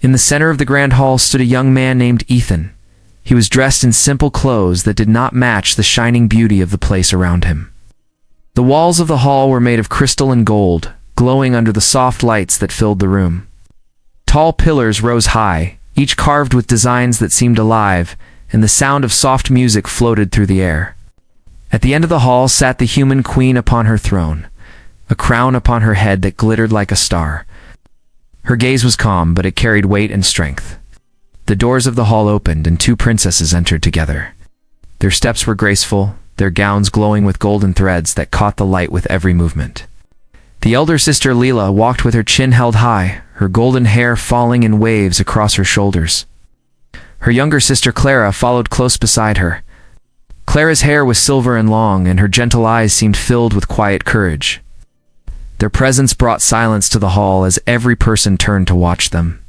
In the center of the grand hall stood a young man named Ethan. He was dressed in simple clothes that did not match the shining beauty of the place around him. The walls of the hall were made of crystal and gold, glowing under the soft lights that filled the room. Tall pillars rose high, each carved with designs that seemed alive, and the sound of soft music floated through the air. At the end of the hall sat the human queen upon her throne, a crown upon her head that glittered like a star. Her gaze was calm, but it carried weight and strength. The doors of the hall opened, and two princesses entered together. Their steps were graceful, their gowns glowing with golden threads that caught the light with every movement. The elder sister Leela walked with her chin held high, her golden hair falling in waves across her shoulders. Her younger sister Clara followed close beside her. Clara's hair was silver and long, and her gentle eyes seemed filled with quiet courage. Their presence brought silence to the hall as every person turned to watch them.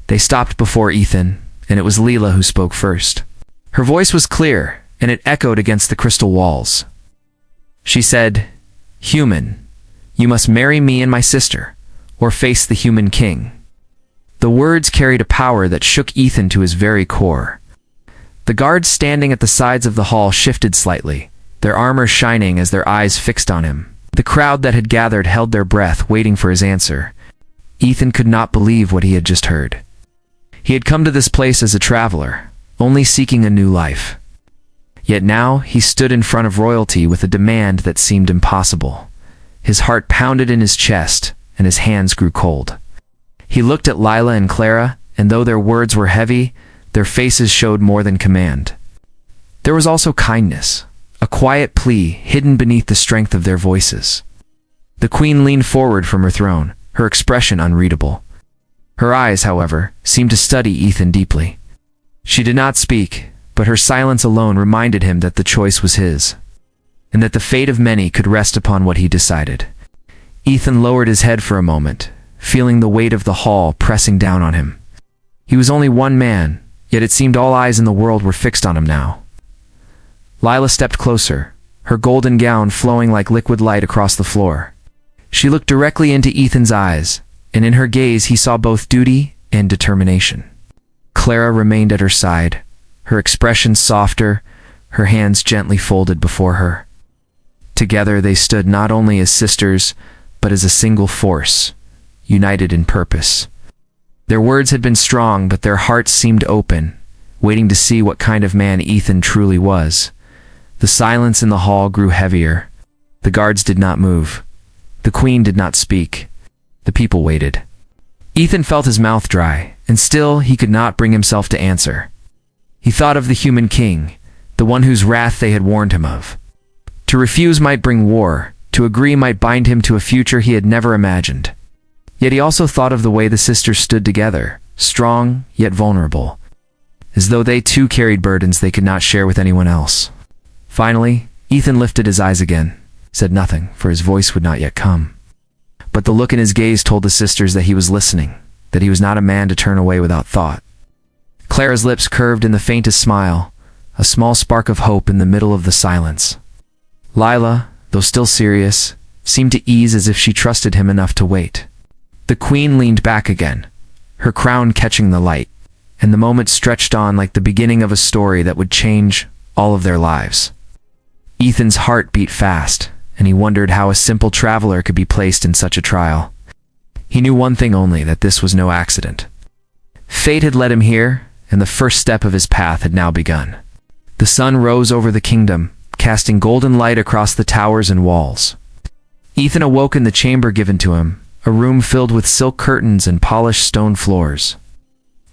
They stopped before Ethan, and it was Leela who spoke first. Her voice was clear, and it echoed against the crystal walls. She said, "Human, you must marry me and my sister, or face the human king." The words carried a power that shook Ethan to his very core. The guards standing at the sides of the hall shifted slightly, their armor shining as their eyes fixed on him. The crowd that had gathered held their breath, waiting for his answer. Ethan could not believe what he had just heard. He had come to this place as a traveler, only seeking a new life. Yet now he stood in front of royalty with a demand that seemed impossible. His heart pounded in his chest, and his hands grew cold. He looked at Lila and Clara, and though their words were heavy, their faces showed more than command. There was also kindness, a quiet plea hidden beneath the strength of their voices. The queen leaned forward from her throne, her expression unreadable. Her eyes, however, seemed to study Ethan deeply. She did not speak, but her silence alone reminded him that the choice was his, and that the fate of many could rest upon what he decided. Ethan lowered his head for a moment, feeling the weight of the hall pressing down on him. He was only one man, yet it seemed all eyes in the world were fixed on him now. Lila stepped closer, her golden gown flowing like liquid light across the floor. She looked directly into Ethan's eyes, and in her gaze he saw both duty and determination. Clara remained at her side, her expression softer, her hands gently folded before her. Together they stood not only as sisters, but as a single force, united in purpose. Their words had been strong, but their hearts seemed open, waiting to see what kind of man Ethan truly was. The silence in the hall grew heavier. The guards did not move. The queen did not speak. The people waited. Ethan felt his mouth dry, and still he could not bring himself to answer. He thought of the human king, the one whose wrath they had warned him of. To refuse might bring war, to agree might bind him to a future he had never imagined. Yet he also thought of the way the sisters stood together, strong yet vulnerable, as though they too carried burdens they could not share with anyone else. Finally, Ethan lifted his eyes again, said nothing, for his voice would not yet come. But the look in his gaze told the sisters that he was listening, that he was not a man to turn away without thought. Clara's lips curved in the faintest smile, a small spark of hope in the middle of the silence. Lila, though still serious, seemed to ease as if she trusted him enough to wait. The queen leaned back again, her crown catching the light, and the moment stretched on like the beginning of a story that would change all of their lives. Ethan's heart beat fast, and he wondered how a simple traveler could be placed in such a trial. He knew one thing only, that this was no accident. Fate had led him here, and the first step of his path had now begun. The sun rose over the kingdom, casting golden light across the towers and walls. Ethan awoke in the chamber given to him, a room filled with silk curtains and polished stone floors.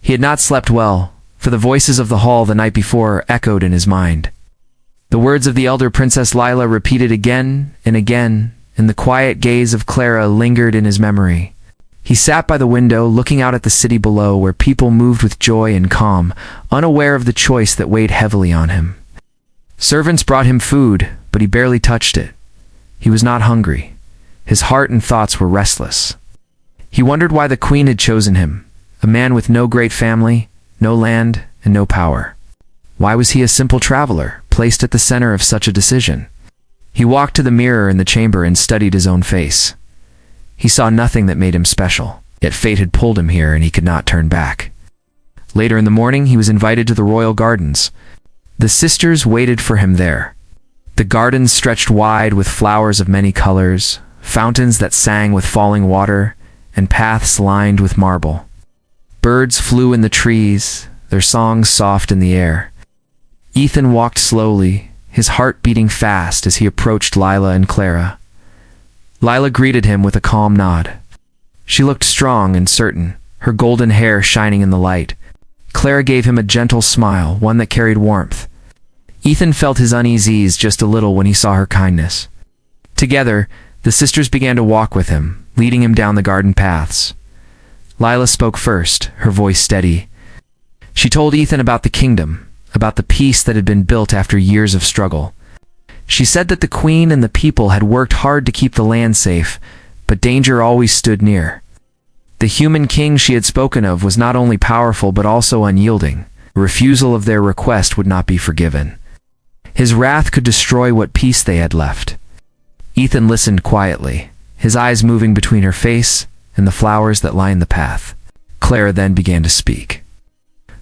He had not slept well, for the voices of the hall the night before echoed in his mind. The words of the elder Princess Lila repeated again and again, and the quiet gaze of Clara lingered in his memory. He sat by the window, looking out at the city below, where people moved with joy and calm, unaware of the choice that weighed heavily on him. Servants brought him food, but he barely touched it. He was not hungry. His heart and thoughts were restless. He wondered why the queen had chosen him, a man with no great family, no land, and no power. Why was he a simple traveler, placed at the center of such a decision? He walked to the mirror in the chamber and studied his own face. He saw nothing that made him special. Yet fate had pulled him here and he could not turn back. Later in the morning, he was invited to the royal gardens. The sisters waited for him there. The gardens stretched wide with flowers of many colors, fountains that sang with falling water, and paths lined with marble. Birds flew in the trees, their songs soft in the air. Ethan walked slowly, his heart beating fast as he approached Lila and Clara. Lila greeted him with a calm nod. She looked strong and certain, her golden hair shining in the light. Clara gave him a gentle smile, one that carried warmth. Ethan felt his unease just a little when he saw her kindness. Together, the sisters began to walk with him, leading him down the garden paths. Lila spoke first, her voice steady. She told Ethan about the kingdom, about the peace that had been built after years of struggle. She said that the queen and the people had worked hard to keep the land safe, but danger always stood near. The human king she had spoken of was not only powerful but also unyielding. Refusal of their request would not be forgiven. His wrath could destroy what peace they had left. Ethan listened quietly, his eyes moving between her face and the flowers that lined the path. Clara then began to speak.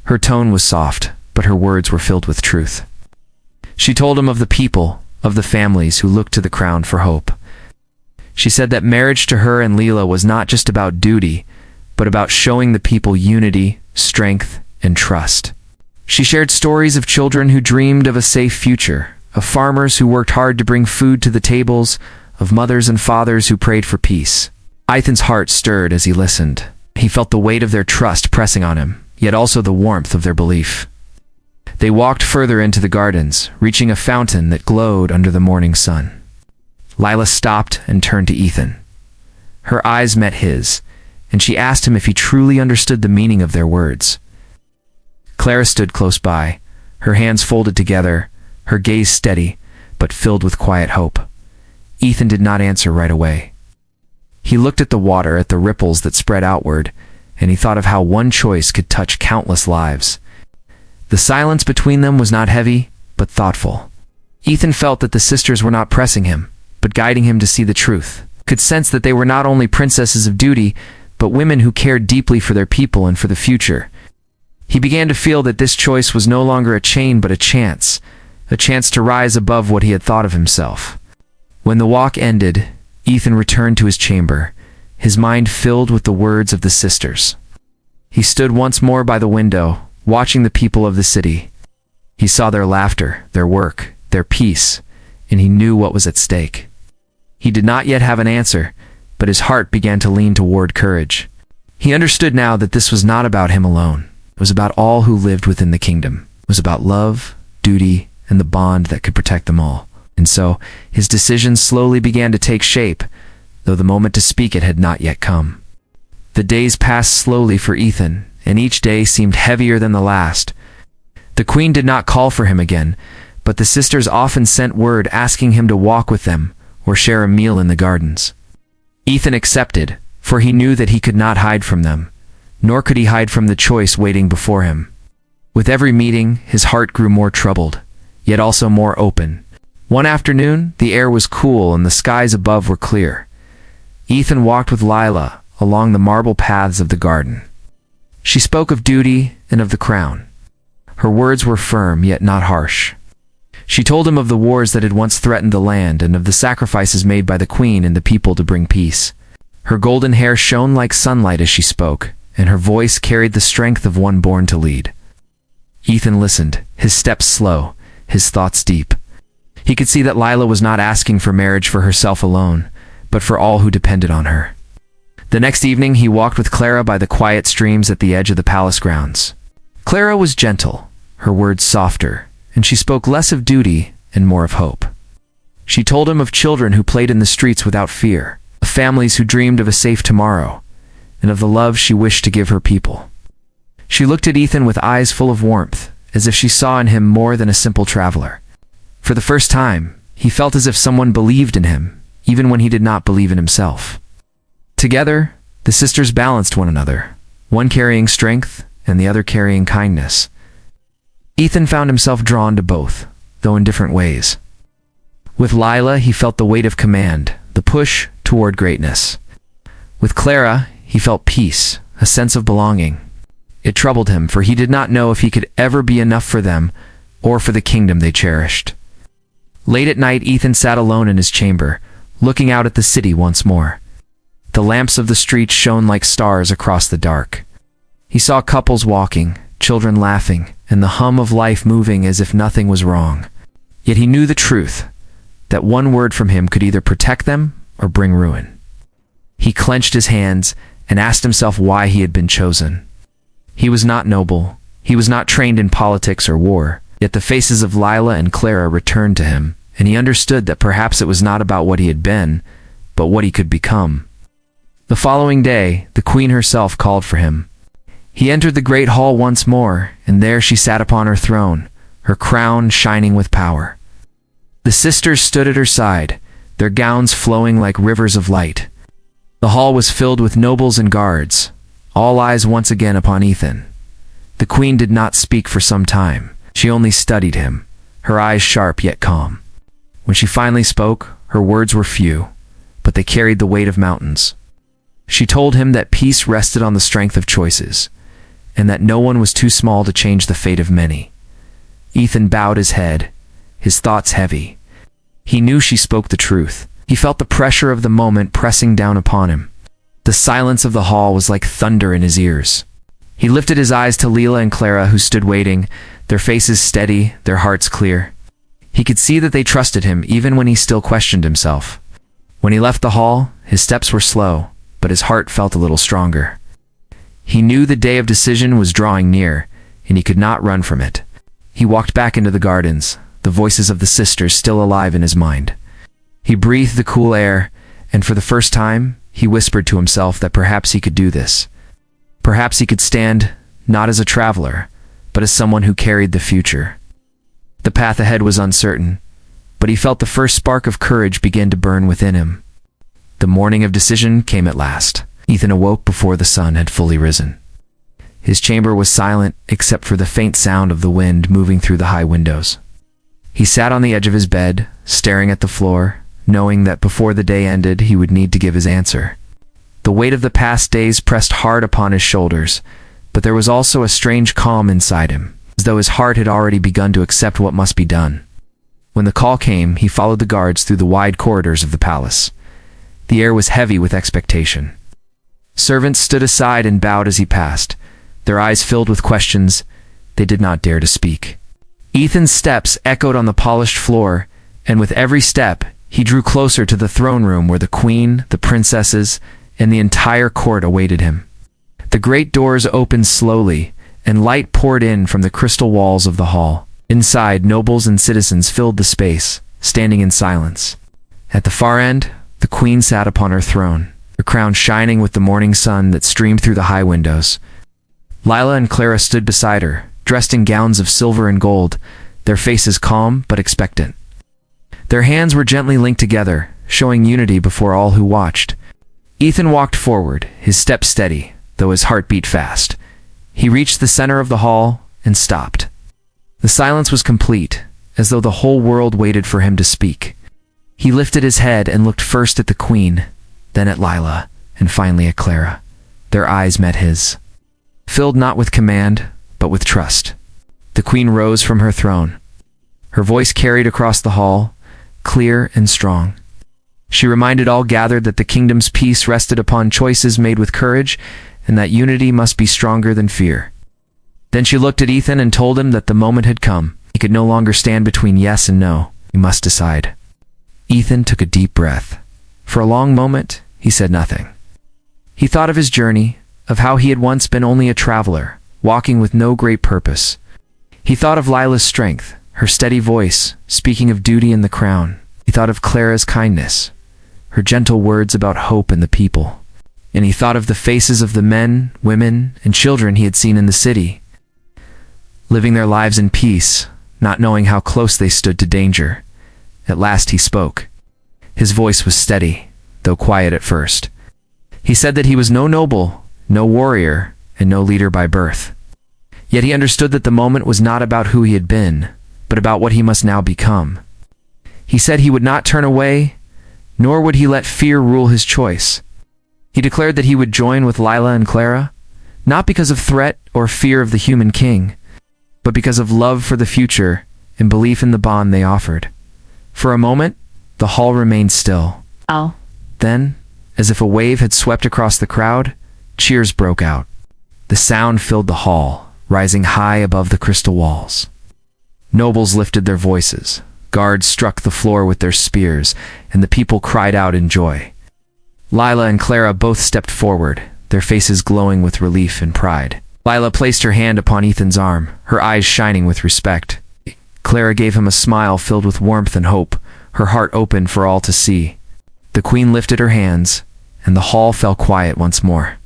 Her tone was soft, but her words were filled with truth. She told him of the people, of the families who looked to the crown for hope. She said that marriage to her and Leela was not just about duty, but about showing the people unity, strength, and trust. She shared stories of children who dreamed of a safe future, of farmers who worked hard to bring food to the tables, of mothers and fathers who prayed for peace. Ethan's heart stirred as he listened. He felt the weight of their trust pressing on him, yet also the warmth of their belief. They walked further into the gardens, reaching a fountain that glowed under the morning sun. Lila stopped and turned to Ethan. Her eyes met his, and she asked him if he truly understood the meaning of their words. Clara stood close by, her hands folded together, her gaze steady, but filled with quiet hope. Ethan did not answer right away. He looked at the water, at the ripples that spread outward, and he thought of how one choice could touch countless lives. The silence between them was not heavy, but thoughtful. Ethan felt that the sisters were not pressing him, but guiding him to see the truth, could sense that they were not only princesses of duty, but women who cared deeply for their people and for the future. He began to feel that this choice was no longer a chain but a chance to rise above what he had thought of himself. When the walk ended, Ethan returned to his chamber, his mind filled with the words of the sisters. He stood once more by the window, watching the people of the city. He saw their laughter, their work, their peace, and he knew what was at stake. He did not yet have an answer, but his heart began to lean toward courage. He understood now that this was not about him alone. It was about all who lived within the kingdom. It was about love, duty, and the bond that could protect them all. And so, his decision slowly began to take shape, though the moment to speak it had not yet come. The days passed slowly for Ethan, and each day seemed heavier than the last. The queen did not call for him again, but the sisters often sent word asking him to walk with them or share a meal in the gardens. Ethan accepted, for he knew that he could not hide from them, nor could he hide from the choice waiting before him. With every meeting, his heart grew more troubled, yet also more open. One afternoon, the air was cool and the skies above were clear. Ethan walked with Lila along the marble paths of the garden. She spoke of duty and of the crown. Her words were firm yet not harsh. She told him of the wars that had once threatened the land and of the sacrifices made by the queen and the people to bring peace. Her golden hair shone like sunlight as she spoke, and her voice carried the strength of one born to lead. Ethan listened, his steps slow, his thoughts deep. He could see that Lila was not asking for marriage for herself alone, but for all who depended on her. The next evening, he walked with Clara by the quiet streams at the edge of the palace grounds. Clara was gentle, her words softer, and she spoke less of duty and more of hope. She told him of children who played in the streets without fear, of families who dreamed of a safe tomorrow, and of the love she wished to give her people. She looked at Ethan with eyes full of warmth, as if she saw in him more than a simple traveler. For the first time, he felt as if someone believed in him, even when he did not believe in himself. Together, the sisters balanced one another, one carrying strength and the other carrying kindness. Ethan found himself drawn to both, though in different ways. With Lila, he felt the weight of command, the push toward greatness. With Clara, he felt peace, a sense of belonging. It troubled him, for he did not know if he could ever be enough for them or for the kingdom they cherished. Late at night, Ethan sat alone in his chamber, looking out at the city once more. The lamps of the streets shone like stars across the dark. He saw couples walking, children laughing, and the hum of life moving as if nothing was wrong. Yet he knew the truth, that one word from him could either protect them or bring ruin. He clenched his hands and asked himself why he had been chosen. He was not noble, he was not trained in politics or war, yet the faces of Lila and Clara returned to him, and he understood that perhaps it was not about what he had been, but what he could become. The following day, the queen herself called for him. He entered the great hall once more, and there she sat upon her throne, her crown shining with power. The sisters stood at her side, their gowns flowing like rivers of light. The hall was filled with nobles and guards, all eyes once again upon Ethan. The queen did not speak for some time. She only studied him, her eyes sharp yet calm. When she finally spoke, her words were few, but they carried the weight of mountains. She told him that peace rested on the strength of choices, and that no one was too small to change the fate of many. Ethan bowed his head, his thoughts heavy. He knew she spoke the truth. He felt the pressure of the moment pressing down upon him. The silence of the hall was like thunder in his ears. He lifted his eyes to Leela and Clara, who stood waiting, their faces steady, their hearts clear. He could see that they trusted him even when he still questioned himself. When he left the hall, his steps were slow, but his heart felt a little stronger. He knew the day of decision was drawing near, and he could not run from it. He walked back into the gardens, the voices of the sisters still alive in his mind. He breathed the cool air, and for the first time, he whispered to himself that perhaps he could do this. Perhaps he could stand, not as a traveler, but as someone who carried the future. The path ahead was uncertain, but he felt the first spark of courage begin to burn within him. The morning of decision came at last. Ethan awoke before the sun had fully risen. His chamber was silent except for the faint sound of the wind moving through the high windows. He sat on the edge of his bed, staring at the floor, knowing that before the day ended he would need to give his answer. The weight of the past days pressed hard upon his shoulders, but there was also a strange calm inside him, as though his heart had already begun to accept what must be done. When the call came, he followed the guards through the wide corridors of the palace. The air was heavy with expectation. Servants stood aside and bowed as he passed, their eyes filled with questions. They did not dare to speak. Ethan's steps echoed on the polished floor, and with every step, he drew closer to the throne room where the queen, the princesses, and the entire court awaited him. The great doors opened slowly, and light poured in from the crystal walls of the hall. Inside, nobles and citizens filled the space, standing in silence. At the far end, the queen sat upon her throne, her crown shining with the morning sun that streamed through the high windows. Lila and Clara stood beside her, dressed in gowns of silver and gold, their faces calm but expectant. Their hands were gently linked together, showing unity before all who watched. Ethan walked forward, his step steady, though his heart beat fast. He reached the center of the hall and stopped. The silence was complete, as though the whole world waited for him to speak. He lifted his head and looked first at the queen, then at Lila, and finally at Clara. Their eyes met his, filled not with command, but with trust. The queen rose from her throne. Her voice carried across the hall, clear and strong. She reminded all gathered that the kingdom's peace rested upon choices made with courage, and that unity must be stronger than fear. Then she looked at Ethan and told him that the moment had come. He could no longer stand between yes and no. He must decide. Ethan took a deep breath. For a long moment, he said nothing. He thought of his journey, of how he had once been only a traveler, walking with no great purpose. He thought of Lila's strength, her steady voice, speaking of duty and the crown. He thought of Clara's kindness, her gentle words about hope and the people. And he thought of the faces of the men, women, and children he had seen in the city, living their lives in peace, not knowing how close they stood to danger. At last he spoke. His voice was steady, though quiet at first. He said that he was no noble, no warrior, and no leader by birth. Yet he understood that the moment was not about who he had been, but about what he must now become. He said he would not turn away, nor would he let fear rule his choice. He declared that he would join with Lila and Clara, not because of threat or fear of the human king, but because of love for the future and belief in the bond they offered. For a moment, the hall remained still. Oh. Then, as if a wave had swept across the crowd, cheers broke out. The sound filled the hall, rising high above the crystal walls. Nobles lifted their voices, guards struck the floor with their spears, and the people cried out in joy. Lila and Clara both stepped forward, their faces glowing with relief and pride. Lila placed her hand upon Ethan's arm, her eyes shining with respect. Clara gave him a smile filled with warmth and hope, her heart open for all to see. The queen lifted her hands, and the hall fell quiet once more.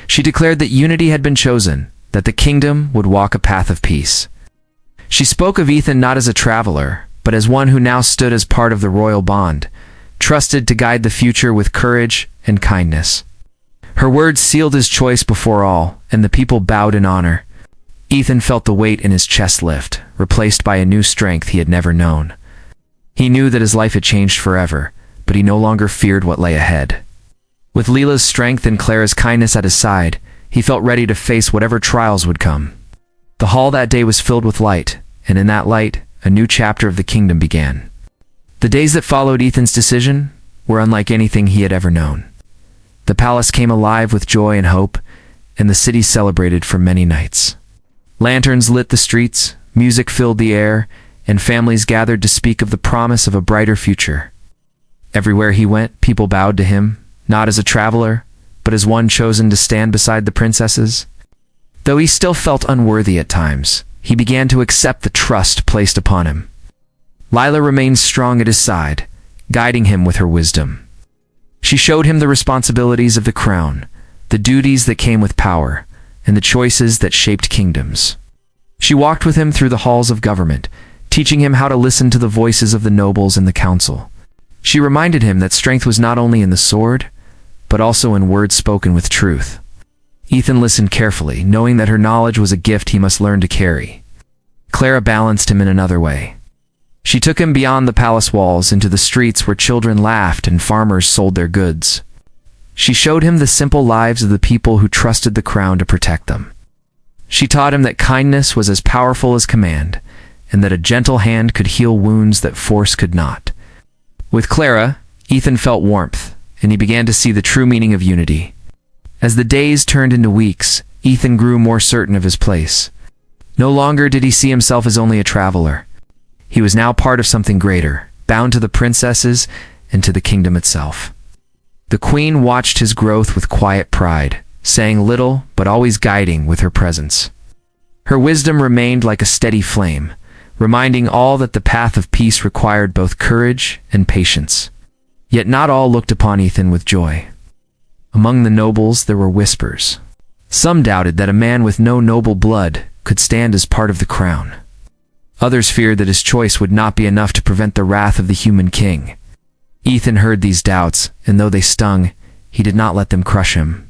She declared that unity had been chosen, that the kingdom would walk a path of peace. She spoke of Ethan not as a traveler, but as one who now stood as part of the royal bond, trusted to guide the future with courage and kindness. Her words sealed his choice before all, and the people bowed in honor. Ethan felt the weight in his chest lift, replaced by a new strength he had never known. He knew that his life had changed forever, but he no longer feared what lay ahead. With Lila's strength and Clara's kindness at his side, he felt ready to face whatever trials would come. The hall that day was filled with light, and in that light, a new chapter of the kingdom began. The days that followed Ethan's decision were unlike anything he had ever known. The palace came alive with joy and hope, and the city celebrated for many nights. Lanterns lit the streets, music filled the air, and families gathered to speak of the promise of a brighter future. Everywhere he went, people bowed to him, not as a traveler, but as one chosen to stand beside the princesses. Though he still felt unworthy at times, he began to accept the trust placed upon him. Lila remained strong at his side, guiding him with her wisdom. She showed him the responsibilities of the crown, the duties that came with power, and the choices that shaped kingdoms. She walked with him through the halls of government, teaching him how to listen to the voices of the nobles and the council. She reminded him that strength was not only in the sword, but also in words spoken with truth. Ethan listened carefully, knowing that her knowledge was a gift he must learn to carry. Clara balanced him in another way. She took him beyond the palace walls into the streets where children laughed and farmers sold their goods. She showed him the simple lives of the people who trusted the crown to protect them. She taught him that kindness was as powerful as command, and that a gentle hand could heal wounds that force could not. With Clara, Ethan felt warmth, and he began to see the true meaning of unity. As the days turned into weeks, Ethan grew more certain of his place. No longer did he see himself as only a traveler. He was now part of something greater, bound to the princesses and to the kingdom itself. The queen watched his growth with quiet pride, saying little but always guiding with her presence. Her wisdom remained like a steady flame, reminding all that the path of peace required both courage and patience. Yet not all looked upon Ethan with joy. Among the nobles there were whispers. Some doubted that a man with no noble blood could stand as part of the crown. Others feared that his choice would not be enough to prevent the wrath of the human king. Ethan heard these doubts, and though they stung, he did not let them crush him.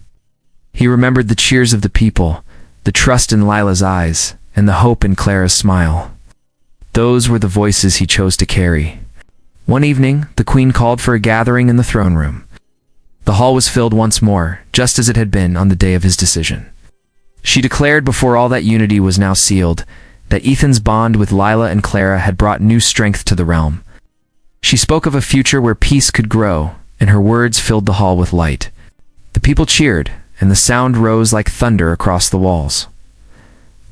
He remembered the cheers of the people, the trust in Lila's eyes, and the hope in Clara's smile. Those were the voices he chose to carry. One evening, the queen called for a gathering in the throne room. The hall was filled once more, just as it had been on the day of his decision. She declared before all that unity was now sealed, that Ethan's bond with Lila and Clara had brought new strength to the realm. She spoke of a future where peace could grow, and her words filled the hall with light. The people cheered, and the sound rose like thunder across the walls.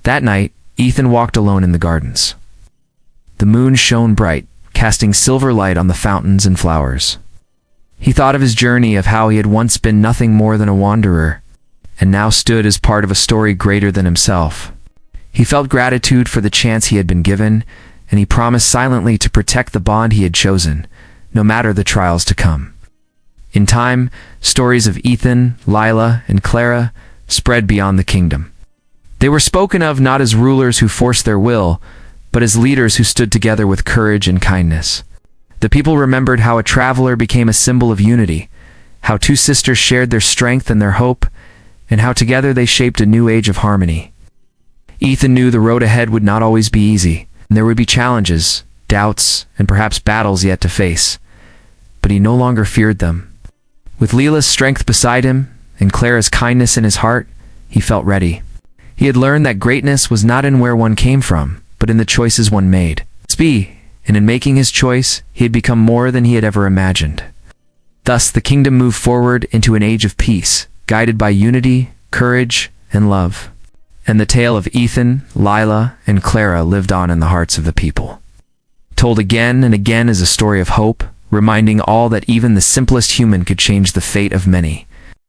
That night, Ethan walked alone in the gardens. The moon shone bright, casting silver light on the fountains and flowers. He thought of his journey, of how he had once been nothing more than a wanderer, and now stood as part of a story greater than himself. He felt gratitude for the chance he had been given, and he promised silently to protect the bond he had chosen, no matter the trials to come. In time, stories of Ethan, Lila, and Clara spread beyond the kingdom. They were spoken of not as rulers who forced their will, but as leaders who stood together with courage and kindness. The people remembered how a traveler became a symbol of unity, how two sisters shared their strength and their hope, and how together they shaped a new age of harmony. Ethan knew the road ahead would not always be easy, and there would be challenges, doubts, and perhaps battles yet to face. But he no longer feared them. With Leela's strength beside him, and Clara's kindness in his heart, he felt ready. He had learned that greatness was not in where one came from, but in the choices one made. And in making his choice, he had become more than he had ever imagined. Thus, the kingdom moved forward into an age of peace, guided by unity, courage, and love. And the tale of Ethan, Lila, and Clara lived on in the hearts of the people. Told again and again as a story of hope, reminding all that even the simplest human could change the fate of many.